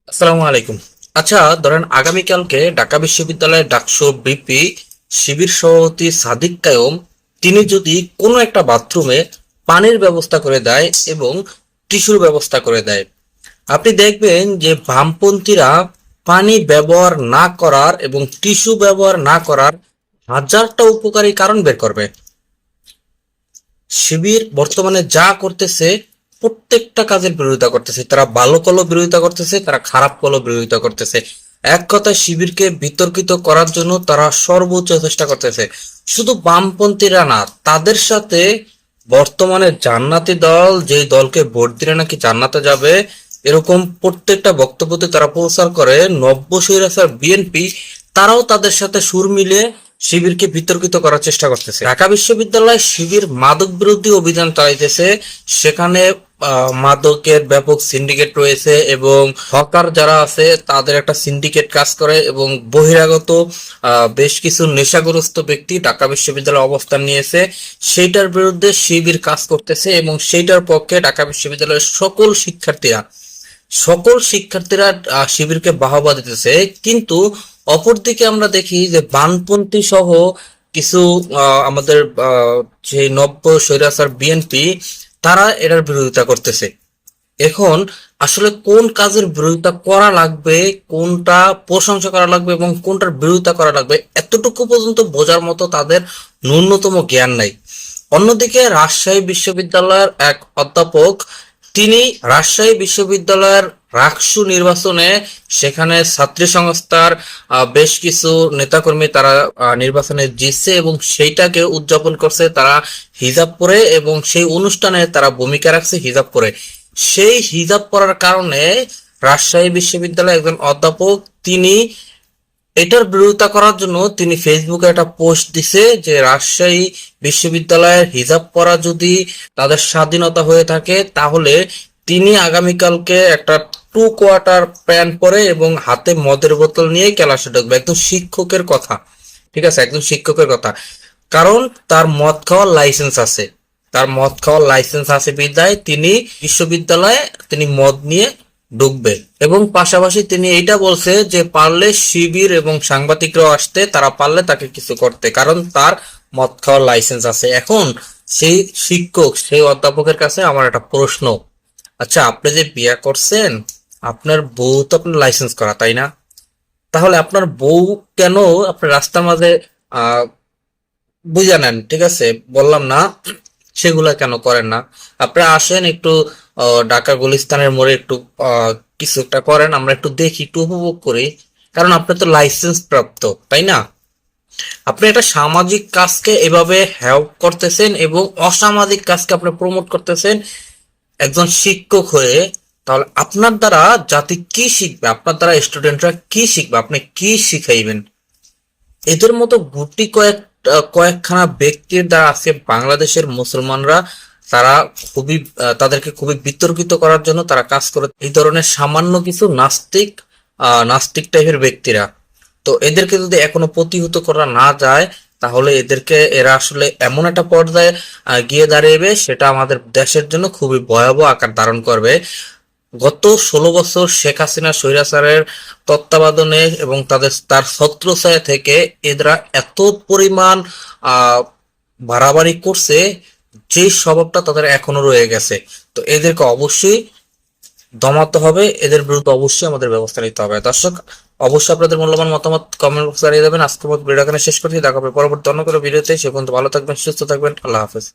আসসালামু আলাইকুম। আচ্ছা, ধরেন আগামীকালকে ঢাকা বিশ্ববিদ্যালয়ের ডাকসু বিপি শিবির সভাপতি সাদিক কায়ুম তিনি যদি কোনো একটা বাথরুমে পানির ব্যবস্থা করে দেয় এবং টিস্যুর ব্যবস্থা করে দেয়, আপনি দেখবেন যে বামপন্থীরা পানি ব্যবহার না করার এবং টিস্যু ব্যবহার না করার হাজারটা উপকারী কারণ বের করবে। শিবির বর্তমানে যা করতেছে প্রত্যেকটা কাজের বিরোধিতা করতেছে, তারা ভালো কলও বিরোধিতা করতেছে, তারা খারাপ কলও বিরোধিতা করতেছে। এক কথায় শিবিরকে বিতর্কিত করার জন্য তারা সর্বোচ্চ চেষ্টা করতেছে। শুধু বামপন্থীরা না, তাদের সাথে বর্তমানে জান্নাতি দল, যে দলকে ভোট দিলে নাকি জান্নাতে যাবে, এরকম প্রত্যেকটা বক্তব্যতে তারা প্রচার করে। নব্য স্বৈরাচার বিএনপি তারাও তাদের সাথে সুর মিলিয়ে শিবিরকে বিতর্কিত করার চেষ্টা করতেছে। ঢাকা বিশ্ববিদ্যালয় শিবির মাদক বিরোধী অভিযান চালাইতেছে। সেখানে মাদকের ব্যাপক সিন্ডিকেট রয়েছে এবং হকার যারা আছে তাদের একটা সিন্ডিকেট কাজ করে, এবং বহিরাগত বেশ কিছু নেশাগ্রস্ত ব্যক্তি ঢাকা বিশ্ববিদ্যালয়ে অবস্থান নিয়েছে। সেইটার বিরুদ্ধে শিবির কাজ করতেছে এবং সেইটার পক্ষে ঢাকা বিশ্ববিদ্যালয়ের সকল শিক্ষার্থীরা শিবিরকে বাহবা দিতেছে। কিন্তু অপরদিকে আমরা দেখি যে বামপন্থী সহ কিছু আমাদের যে নব্য স্বৈরাচার বিএনপি তারা এটার বিরোধিতা করতেছে। এখন আসলে কোন কাজের বিরোধিতা করা লাগবে, কোনটা প্রশংসা করা লাগবে এবং কোনটার বিরোধিতা করা লাগবে, এতটুকু পর্যন্ত বোঝার মতো তাদের ন্যূনতম জ্ঞান নাই। অন্যদিকে রাজশাহী বিশ্ববিদ্যালয়ের এক অধ্যাপক, তিনি রাজশাহী বিশ্ববিদ্যালয়ের রাকসু নির্বাচনে সেখানে ছাত্রী সংস্থার বেশ কিছু নেতাকর্মী তারা নির্বাচনে জিতছে এবং সেইটাকে উদযাপন করছে তারা হিজাব পরে, এবং সেই অনুষ্ঠানে তারা ভূমিকা রাখছে হিজাব পরে। সেই হিজাব পরার কারণে রাজশাহী বিশ্ববিদ্যালয়ের একজন অধ্যাপক তিনি এটার বিরোধিতা করার জন্য তিনি ফেসবুকে একটা পোস্ট দিছে যে রাজশাহী বিশ্ববিদ্যালয়ের হিজাব পরা যদি তাদের স্বাধীনতা হয়ে থাকে, তাহলে তিনি আগামীকালকে একটা 2 কোয়ার্টার প্যান্ট পরে এবং হাতে মদের বোতল নিয়ে ক্লাসে ঢুকবে। একদম শিক্ষকের কথা, ঠিক আছে, একদম শিক্ষকের কথা। কারণ তার মদ খাওয়ার লাইসেন্স আছে, বিধায় তিনি বিশ্ববিদ্যালয়ে তিনি মদ নিয়ে ঢুকবে। এবং পাশাপাশি তিনি এইটা বলছে যে পারলে শিবির এবং সাংবাদিকরাও আসতে, তারা পারলে তাকে কিছু করতে, কারণ তার মদ খাওয়ার লাইসেন্স আছে। এখন সেই শিক্ষক, সেই অধ্যাপকের কাছে আমার একটা প্রশ্ন, আচ্ছা আপনি যে বিয়ে করছেন, আপনার বউ তো আপনার লাইসেন্স করা, তাই না? তাহলে আপনার বউ কেন আপনার রাস্তার মাঝে আহ বুঝে নেন, ঠিক আছে, বললাম না, সেগুলা কেন করেন না? আপনারা আসেন একটু ঢাকা গুলিস্তানের মোড়ে একটু কিছু একটা করেন, আমরা একটু দেখি, একটু উপভোগ করি। কারণ আপনি তো লাইসেন্স প্রাপ্ত, তাই না? আপনি একটা সামাজিক কাজকে এভাবে হেল্প করতেছেন এবং অসামাজিক কাজকে আপনি প্রমোট করতেছেন একজন শিক্ষক হয়ে। তাহলে আপনার দ্বারা জাতি কি শিখবে? আপনার দ্বারা স্টুডেন্টরা কি শিখবে? আপনি কি শিখাইবেন? এদের মতো কয়েকখানা ব্যক্তির দ্বারা আজকে বাংলাদেশের মুসলমানরা তারা তাদেরকে খুবই বিতর্কিত করার জন্য তারা কাজ করে, এই ধরনের সামান্য কিছু নাস্তিক টাইপের ব্যক্তিরা। তো এদেরকে যদি এখনো প্রতিহত করা না যায়, তাহলে এরা আসলে এমন একটা পর্যায়ে গিয়ে দাঁড়িয়েবে, সেটা আমাদের দেশের জন্য খুবই ভয়াবহ আকার ধারণ করবে। গত 16 বছর শেখ হাসিনা স্বৈরাচারের তত্ত্বাবধানে এবং তার ছত্রছায়া থেকে এরা এত পরিমাণ আহ বাড়াবাড়ি করছে, যে স্বভাবটা তাদের এখনো রয়ে গেছে। তো এদেরকে অবশ্যই দমাতে হবে, এদের বিরুদ্ধে অবশ্যই আমাদের ব্যবস্থা নিতে হবে। দর্শক, অবশ্যই আপনাদের মূল্যবান মতামত কমেন্ট বক্সে জানিয়ে দেবেন। আজকের মতো ভিডিও এখানে শেষ করছি, দেখা হবে পরবর্তী অন্য কোনো ভিডিওতে। সে পর্যন্ত ভালো থাকবেন, সুস্থ থাকবেন, আল্লাহ হাফেজ।